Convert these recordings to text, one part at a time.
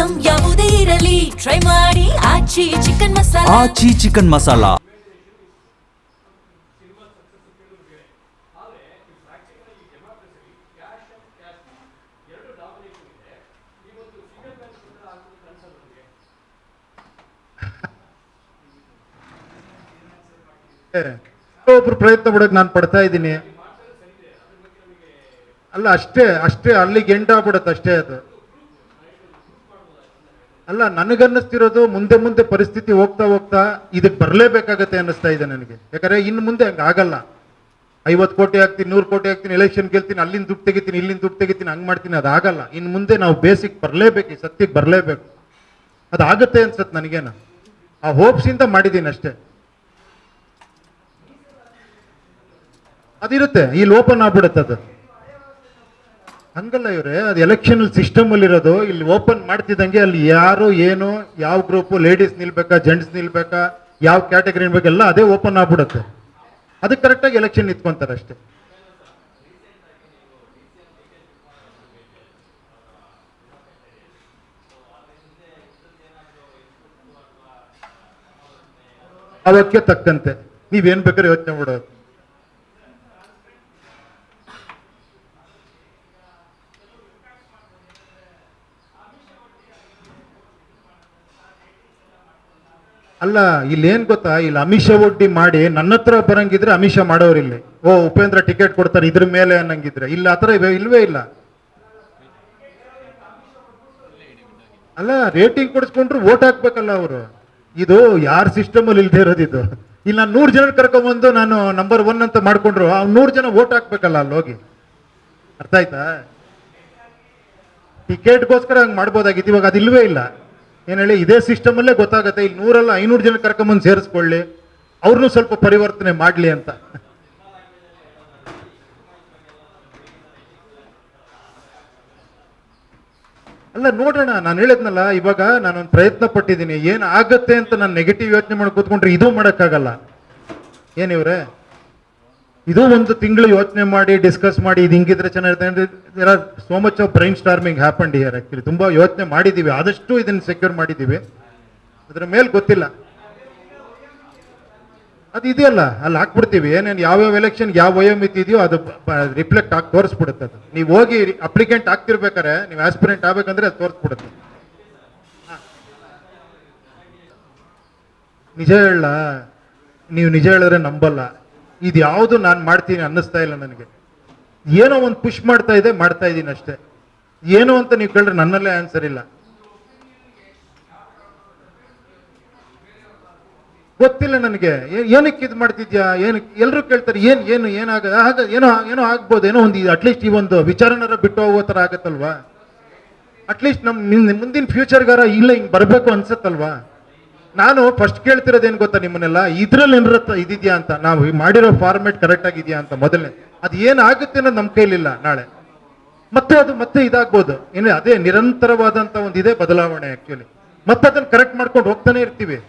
Item ಯಾವುದೇ ಇರಲಿ try ಮಾಡಿ ಆಚಿ ಚಿಕನ್ ಮಸಾಲಾ. ಆಚಿ ಚಿಕನ್ ಮಸಾಲಾ. ಒಬ್ರು ಪ್ರಯತ್ನ ಪಡೋಕೆ ನಾನು ಪಡ್ತಾ ಇದ್ದೀನಿ. ಅಲ್ಲ ಅಷ್ಟೇ ಅಷ್ಟೇ ಅಲ್ಲಿಗೆ ಎಂಟಾಗ್ಬಿಡತ್ತೆ ಅಷ್ಟೇ ಅದು. ಅಲ್ಲ ನನಗನ್ನಿಸ್ತಿರೋದು ಮುಂದೆ ಮುಂದೆ ಪರಿಸ್ಥಿತಿ ಹೋಗ್ತಾ ಹೋಗ್ತಾ ಇದಕ್ಕೆ ಬರಲೇಬೇಕಾಗತ್ತೆ ಅನ್ನಿಸ್ತಾ ಇದೆ ನನಗೆ. ಯಾಕಂದ್ರೆ ಇನ್ನು ಮುಂದೆ ಹಂಗೆ ಆಗಲ್ಲ. 50 ಕೋಟಿ ಹಾಕ್ತೀನಿ, 100 ಕೋಟಿ ಹಾಕ್ತೀನಿ, ಎಲೆಕ್ಷನ್ ಗೆಲ್ತೀನಿ, ಅಲ್ಲಿಂದ ದುಡ್ಡು ತೆಗಿತೀನಿ, ಇಲ್ಲಿಂದ ದುಡ್ಡು ತೆಗಿತೀನಿ, ಹಂಗೆ ಮಾಡ್ತೀನಿ, ಅದಾಗಲ್ಲ. ಇನ್ನು ಮುಂದೆ ನಾವು ಬೇಸಿಕ್ ಬರಲೇಬೇಕು, ಈ ಸತ್ಯಕ್ಕೆ ಬರಲೇಬೇಕು. ಅದಾಗತ್ತೆ ಅನ್ಸತ್ತೆ ನನಗೇನು. ಆ ಹೋಪ್ಸಿಂದ ಮಾಡಿದ್ದೀನಿ ಅಷ್ಟೇ. ಅದಿರುತ್ತೆ, ಇಲ್ಲಿ ಓಪನ್ ಆಗ್ಬಿಡುತ್ತೆ ಅದು. ಹಂಗಲ್ಲ ಇವ್ರೆ, ಅದು ಎಲೆಕ್ಷನ್ ಸಿಸ್ಟಮ್ ಅಲ್ಲಿ ಇರೋದು. ಇಲ್ಲಿ ಓಪನ್ ಮಾಡ್ತಿದ್ದಂಗೆ ಅಲ್ಲಿ ಯಾರು ಏನು, ಯಾವ ಗ್ರೂಪು, ಲೇಡೀಸ್ ನಿಲ್ಬೇಕಾ, ಜೆಂಟ್ಸ್ ನಿಲ್ಬೇಕಾ, ಯಾವ ಕ್ಯಾಟಗರಿ ನಿಲ್ಬೇಕೆಲ್ಲ ಅದೇ ಓಪನ್ ಆಗ್ಬಿಡುತ್ತೆ. ಅದಕ್ಕೆ ಕರೆಕ್ಟಾಗಿ ಎಲೆಕ್ಷನ್ ನಿಂತ್ಕೊಂತಾರೆ ಅಷ್ಟೇ. ಅದಕ್ಕೆ ತಕ್ಕಂತೆ ನೀವೇನ್ ಬೇಕಾದ್ರೆ ಯೋಚನೆ ಮಾಡೋದು. ಅಲ್ಲ ಇಲ್ಲಿ ಏನ್ ಗೊತ್ತಾ, ಇಲ್ಲಿ ಅಮಿಷ ಒಡ್ಡಿ ಮಾಡಿ ನನ್ನ ಹತ್ರ ಬರಂಗಿದ್ರೆ ಅಮಿಷ ಮಾಡೋರು ಇಲ್ಲಿ. ಓ ಉಪೇಂದ್ರ ಟಿಕೆಟ್ ಕೊಡ್ತಾರೆ ಇದ್ರ ಮೇಲೆ ಅನ್ನಂಗಿದ್ರೆ ಇಲ್ಲಿ ಆತರ ಇಲ್ವೇ ಇಲ್ಲ. ಅಲ್ಲ ರೇಟಿಂಗ್ ಕೊಡಿಸ್ಕೊಂಡ್ರು ವೋಟ್ ಹಾಕ್ಬೇಕಲ್ಲ ಅವರು. ಇದು ಯಾರ ಸಿಸ್ಟಮ್ ಅಲ್ಲಿ ಇಲ್ದೇ ಇರೋದು ಇದು. ಇಲ್ಲಿ ನಾನು 100 ಜನ ಕರ್ಕೊಂಡ್ಬಂದು ನಾನು ನಂಬರ್ 1 ಅಂತ ಮಾಡ್ಕೊಂಡ್ರು 100 ಜನ ವೋಟ್ ಹಾಕ್ಬೇಕಲ್ಲ ಅಲ್ಲಿ ಹೋಗಿ. ಅರ್ಥ ಆಯ್ತಾ? ಟಿಕೆಟ್ಗೋಸ್ಕರ ಹಂಗೆ ಮಾಡ್ಬೋದಾಗಿತ್ತು, ಇವಾಗ ಅದು ಇಲ್ವೇ ಇಲ್ಲ. ಏನ್ ಹೇಳಿ, ಇದೇ ಸಿಸ್ಟಮ್ ಅಲ್ಲೇ ಗೊತ್ತಾಗತ್ತೆ. ಇಲ್ಲಿ 100 ಅಲ್ಲ 500 ಜನ ಕರ್ಕೊಂಬಂದು ಸೇರಿಸ್ಕೊಳ್ಳಿ, ಅವ್ರನ್ನೂ ಸ್ವಲ್ಪ ಪರಿವರ್ತನೆ ಮಾಡ್ಲಿ ಅಂತ. ಅಲ್ಲ ನೋಡೋಣ, ನಾನು ಹೇಳಿದ್ನಲ್ಲ ಇವಾಗ ನಾನೊಂದು ಪ್ರಯತ್ನ ಪಟ್ಟಿದ್ದೀನಿ. ಏನ್ ಆಗತ್ತೆ ಅಂತ ನಾನು ನೆಗೆಟಿವ್ ಯೋಚನೆ ಮಾಡಿ ಕೂತ್ಕೊಂಡ್ರೆ ಇದು ಮಾಡೋಕ್ಕಾಗಲ್ಲ. ಏನಿವ್ರೆ, ಇದು ಒಂದು ತಿಂಗಳು ಯೋಚನೆ ಮಾಡಿ ಡಿಸ್ಕಸ್ ಮಾಡಿ ಇದು ಹಿಂಗಿದ್ರೆ ಚೆನ್ನಾಗಿರುತ್ತೆ. There are so much of brainstorming happened here. Actually ತುಂಬಾ ಯೋಚನೆ ಮಾಡಿದ್ದೀವಿ, ಆದಷ್ಟು ಇದನ್ನು ಸೆಕ್ಯೂರ್ ಮಾಡಿದ್ದೀವಿ. ಅದ್ರ ಮೇಲೆ ಗೊತ್ತಿಲ್ಲ, ಅದು ಇದೆಯಲ್ಲ ಅಲ್ಲಿ ಹಾಕ್ಬಿಡ್ತೀವಿ. ಏನೇನು ಯಾವ್ಯಾವ ಎಲೆಕ್ಷನ್ ಯಾವ ವಯೋಮಿತಿ ಇದೆಯೋ ಅದು ರಿಫ್ಲೆಕ್ಟ್ ಆಗಿ ತೋರಿಸ್ಬಿಡುತ್ತೆ. ಅದು ನೀವು ಹೋಗಿ ಅಪ್ಲಿಕೆಂಟ್ ಆಗ್ತಿರ್ಬೇಕಾರೆ, ನೀವು ಆಸ್ಪಿರೆಂಟ್ ಆಗ್ಬೇಕಂದ್ರೆ ಅದು ತೋರಿಸ್ಬಿಡುತ್ತೆ. ನಿಜ ಹೇಳ, ನೀವು ನಿಜ ಹೇಳಿದ್ರೆ ನಂಬಲ್ಲ. ಇದು ಯಾವುದು ನಾನು ಮಾಡ್ತೀನಿ ಅನ್ನಿಸ್ತಾ ಇಲ್ಲ ನನಗೆ. ಏನೋ ಒಂದು ಪುಷ್ ಮಾಡ್ತಾ ಇದ್ದೀನಿ ಅಷ್ಟೇ. ಏನು ಅಂತ ನೀವು ಕೇಳಿದ್ರೆ ನನ್ನಲ್ಲೇ ಆನ್ಸರ್ ಇಲ್ಲ. ಗೊತ್ತಿಲ್ಲ ನನಗೆ ಏನಕ್ಕೆ ಇದು ಮಾಡ್ತಿದ್ಯಾ, ಏನಕ್ಕೆ ಎಲ್ಲರೂ ಕೇಳ್ತಾರೆ. ಏನು ಏನೋ ಆಗ್ಬೋದು, ಏನೋ ಒಂದು ಅಟ್ಲೀಸ್ಟ್ ಈ ಒಂದು ವಿಚಾರನಾರ ಬಿಟ್ಟು ಹೋಗೋ ಥರ ಆಗತ್ತಲ್ವಾ. ಅಟ್ಲೀಸ್ಟ್ ನಮ್ಮ ಮುಂದಿನ ಫ್ಯೂಚರ್ಗಾರ ಇಲ್ಲ ಹಿಂಗೆ ಬರಬೇಕು ಅನ್ಸತ್ತಲ್ವಾ. ನಾನು ಫಸ್ಟ್ ಕೇಳ್ತಿರೋದೇನು ಗೊತ್ತಾ ನಿಮ್ಮನ್ನೆಲ್ಲ, ಇದ್ರಲ್ಲಿ ಏನಿರತ್ತ ಇದಿದ್ಯಾ ಅಂತ, ನಾವು ಮಾಡಿರೋ ಫಾರ್ಮೆಟ್ ಕರೆಕ್ಟ್ ಆಗಿದೆಯಾ ಅಂತ. ಮೊದಲನೇ ಅದು ಏನಾಗುತ್ತೆ ಅನ್ನೋದು ನಮ್ಮ ಕೈಲಿಲ್ಲ. ನಾಳೆ ಮತ್ತೆ ಇದಾಗ್ಬೋದು. ಏನು ಅದೇ ನಿರಂತರವಾದಂಥ ಒಂದು ಇದೇ ಬದಲಾವಣೆ ಆಕ್ಚುಲಿ. ಮತ್ತೆ ಅದನ್ನು ಕರೆಕ್ಟ್ ಮಾಡ್ಕೊಂಡು ಹೋಗ್ತಾನೆ ಇರ್ತೀವಿ.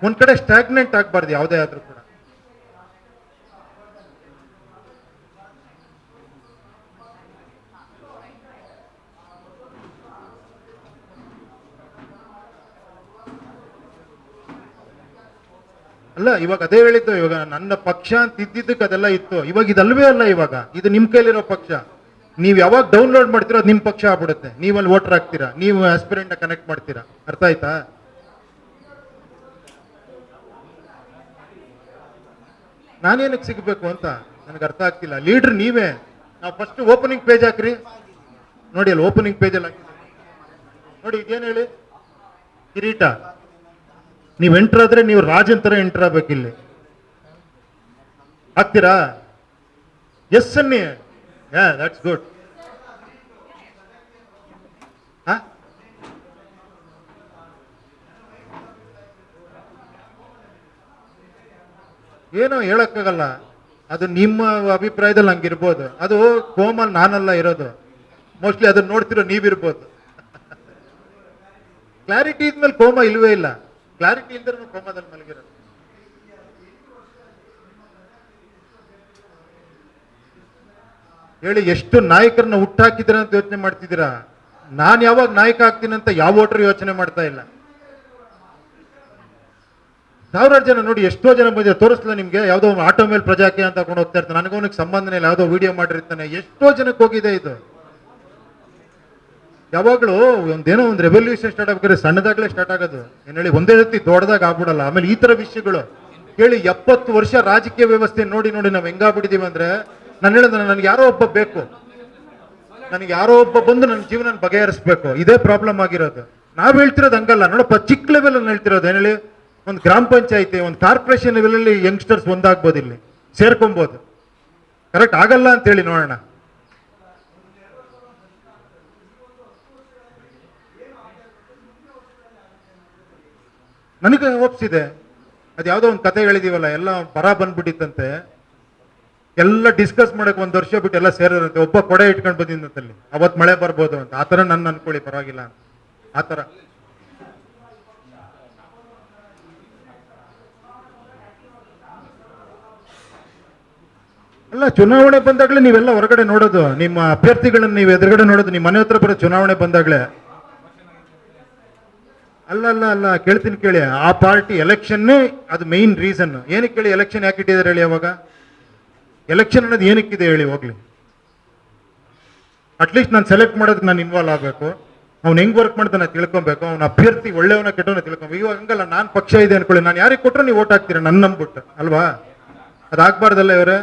ಒಂದ್ ಕಡೆ ಸ್ಟಾಗ್ನೆಂಟ್ ಆಗ್ಬಾರ್ದು ಯಾವುದೇ ಆದ್ರೂ ಕೂಡ. ಅಲ್ಲ ಇವಾಗ ಅದೇ ಹೇಳಿದ್ದು, ಇವಾಗ ನನ್ನ ಪಕ್ಷ ಅಂತ ಇದ್ದಿದ್ದಕ್ಕೆ ಅದೆಲ್ಲ ಇತ್ತು. ಇವಾಗ ಇದಲ್ವೇ ಅಲ್ಲ. ಇವಾಗ ಇದು ನಿಮ್ ಕೈಲಿರೋ ಪಕ್ಷ. ನೀವು ಯಾವಾಗ ಡೌನ್ಲೋಡ್ ಮಾಡ್ತೀರೋ ಅದು ನಿಮ್ ಪಕ್ಷ ಆಗ್ಬಿಡುತ್ತೆ. ನೀವಲ್ಲಿ ವೋಟರ್ ಆಗ್ತೀರಾ, ನೀವು ಆಸ್ಪಿರೆಂಟ್ ಕನೆಕ್ಟ್ ಮಾಡ್ತೀರಾ. ಅರ್ಥ ಆಯ್ತಾ? ನಾನೇನಕ್ಕೆ ಸಿಗಬೇಕು ಅಂತ ನನಗೆ ಅರ್ಥ ಆಗ್ತಿಲ್ಲ. ಲೀಡ್ರ್ ನೀವೇ. ನಾವು ಫಸ್ಟ್ ಓಪನಿಂಗ್ ಪೇಜ್ ಹಾಕ್ರಿ ನೋಡಿ. ಅಲ್ಲಿ ಓಪನಿಂಗ್ ಪೇಜಲ್ಲಿ ಹಾಕಿ ನೋಡಿ, ಇದೇನು ಹೇಳಿ, ಕಿರೀಟ. ನೀವು ಎಂಟರ್ ಆದ್ರೆ ನೀವು ರಾಜನ್ ತರ ಎಂಟರ್ ಆಗ್ಬೇಕಿಲ್ಲಿ. ಆಗ್ತೀರಾ? ಎಸ್ ಅನ್ನಿ. That's good. ಏನೋ ಹೇಳಕ್ಕಾಗಲ್ಲ. ಅದು ನಿಮ್ಮ ಅಭಿಪ್ರಾಯದಲ್ಲಿ ಹಂಗಿರ್ಬೋದು. ಅದು ಕೋಮಲ್ ನಾನಲ್ಲ ಇರೋದು. ಮೋಸ್ಟ್ಲಿ ಅದನ್ನ ನೋಡ್ತಿರೋ ನೀವಿರ್ಬೋದು. ಕ್ಲಾರಿಟಿ ಇದ್ಮೇಲೆ ಕೋಮ ಇಲ್ವೇ ಇಲ್ಲ. ಕ್ಲಾರಿಟಿ ಇಲ್ದ್ರೂ ಕೋಮದಲ್ಲಿ ಮಲಗಿರೋದು. ಹೇಳಿ, ಎಷ್ಟು ನಾಯಕರನ್ನ ಹುಟ್ಟಾಕಿದ್ರ ಅಂತ ಯೋಚನೆ ಮಾಡ್ತಿದ್ದೀರಾ? ನಾನು ಯಾವಾಗ ನಾಯಕ ಆಗ್ತೀನಿ ಅಂತ ಯಾವ ವೋಟರ್ ಯೋಚನೆ ಮಾಡ್ತಾ ಇಲ್ಲ. ಸಾವಿರಾರು ಜನ ನೋಡಿ, ಎಷ್ಟೋ ಜನ ಬಂದಿದೆ, ತೋರಿಸ್ಲ ನಿಮ್ಗೆ, ಯಾವುದೋ ಆಟೋ ಮೇಲೆ ಪ್ರಜಾಕೀಯ ಅಂತ ಕೊಂಡು ಹೋಗ್ತಾ ಇರ್ತಾನೆ, ನನಗೋನಿಗೆ ಸಂಬಂಧನೇ ಇಲ್ಲ, ಯಾವುದೋ ವಿಡಿಯೋ ಮಾಡಿರ್ತಾನೆ, ಎಷ್ಟೋ ಜನಕ್ಕೆ ಹೋಗಿದೆ ಇದು. ಯಾವಾಗಲೂ ಒಂದೇನೋ ಒಂದು ರೆವಲ್ಯೂಷನ್ ಸ್ಟಾರ್ಟ್ ಆಗ್ಬೇಕಾದ್ರೆ ಸಣ್ಣದಾಗಲೇ ಸ್ಟಾರ್ಟ್ ಆಗೋದು, ಏನ್ ಹೇಳಿ, ಒಂದೇ ರೀತಿ ದೊಡ್ಡದಾಗ ಆಗ್ಬಿಡಲ್ಲ. ಆಮೇಲೆ ಈ ತರ ವಿಷಯಗಳು ಕೇಳಿ 70 ವರ್ಷ ರಾಜಕೀಯ ವ್ಯವಸ್ಥೆ ನೋಡಿ ನೋಡಿ ನಾವು ಹೆಂಗಾಗ್ಬಿಟ್ಟಿದೀವಿ ಅಂದ್ರೆ, ನಾನು ಹೇಳಿದ ನನಗೆ ಯಾರೋ ಒಬ್ಬ ಬೇಕು, ನನಗೆ ಯಾರೋ ಒಬ್ಬ ಬಂದು ನನ್ನ ಜೀವನ ಬಗೆಹರಿಸ್ಬೇಕು, ಇದೇ ಪ್ರಾಬ್ಲಮ್ ಆಗಿರೋದು. ನಾವ್ ಹೇಳ್ತಿರೋದು ಹಂಗಲ್ಲ ನೋಡಪ್ಪ, ಚಿಕ್ಕ ಲೆವೆಲ್ ಅಲ್ಲಿ ಹೇಳ್ತಿರೋದು. ಏನ್ ಹೇಳಿ, ಒಂದು ಗ್ರಾಮ ಪಂಚಾಯತಿ, ಒಂದು ಕಾರ್ಪೊರೇಷನ್ ಲೆವೆಲ್ ಅಲ್ಲಿ ಯಂಗ್ಸ್ಟರ್ಸ್ ಒಂದಾಗ್ಬೋದು, ಇಲ್ಲಿ ಸೇರ್ಕೊಬಹುದು. ಕರೆಕ್ಟ್ ಆಗಲ್ಲ ಅಂತ ಹೇಳಿ ನೋಡೋಣ. ನನಗೆ ಒಪ್ಸಿದೆ, ಅದು ಯಾವುದೋ ಒಂದು ಕತೆ ಹೇಳಿದೀವಲ್ಲ, ಎಲ್ಲ ಬರ ಬಂದ್ಬಿಟ್ಟಿತ್ತಂತೆ, ಎಲ್ಲ ಡಿಸ್ಕಸ್ ಮಾಡಕ್ 1 ವರ್ಷ ಬಿಟ್ಟು ಎಲ್ಲ ಸೇರೋರಂತೆ, ಒಬ್ಬ ಕೊಡೆ ಇಟ್ಕೊಂಡು ಬಂದಿದ್ದಂತಲ್ಲಿ, ಅವತ್ ಮಳೆ ಬರ್ಬೋದು ಅಂತ. ಆತರ ನನ್ನ ಅನ್ಕೊಳ್ಳಿ, ಪರವಾಗಿಲ್ಲ ಅಂತ. ಆತರ ಅಲ್ಲ, ಚುನಾವಣೆ ಬಂದಾಗಲೇ ನೀವೆಲ್ಲ ಹೊರಗಡೆ ನೋಡೋದು, ನಿಮ್ಮ ಅಭ್ಯರ್ಥಿಗಳನ್ನ ನೀವು ಎದುರುಗಡೆ ನೋಡೋದು, ನಿಮ್ಮ ಮನೆ ಹತ್ರ ಬರೋ ಚುನಾವಣೆ ಬಂದಾಗಲೇ. ಅಲ್ಲ ಅಲ್ಲ ಅಲ್ಲ, ಕೇಳ್ತೀನಿ ಕೇಳಿ, ಆ ಪಾರ್ಟಿ ಎಲೆಕ್ಷನ್ನೇ ಅದು ಮೈನ್ ರೀಸನ್. ಏನಕ್ಕೆ ಕೇಳಿ, ಎಲೆಕ್ಷನ್ ಯಾಕೆ ಇಟ್ಟಿದ್ದಾರೆ ಹೇಳಿ? ಅವಾಗ ಎಲೆಕ್ಷನ್ ಅನ್ನೋದು ಏನಕ್ಕಿದೆ ಹೇಳಿ ಹೋಗ್ಲಿ? ಅಟ್ಲೀಸ್ಟ್ ನಾನು ಸೆಲೆಕ್ಟ್ ಮಾಡೋದಕ್ಕೆ ನಾನು ಇನ್ವಾಲ್ವ್ ಆಗಬೇಕು, ಅವ್ನು ಹೆಂಗ್ ವರ್ಕ್ ಮಾಡ್ತಾನೆ ತಿಳ್ಕೊಬೇಕು, ಅವ್ನ ಅಭ್ಯರ್ಥಿ ಒಳ್ಳೆಯವನ ಕೆಟ್ಟವನ ತಿಳ್ಕೊಬೇಕು. ಇವಾಗ ಹಂಗಲ್ಲ, ನಾನು ಪಕ್ಷ ಇದೆ ಅನ್ಕೊಳ್ಳಿ, ನಾನು ಯಾರಿಗೆ ಕೊಟ್ಟರು ನೀವು ಓಟ್ ಹಾಕ್ತೀರಾ ನನ್ನ ನಂಬಿಟ್ಟು ಅಲ್ವಾ? ಅದಾಗಬಾರ್ದಲ್ಲ ಇವರೇ?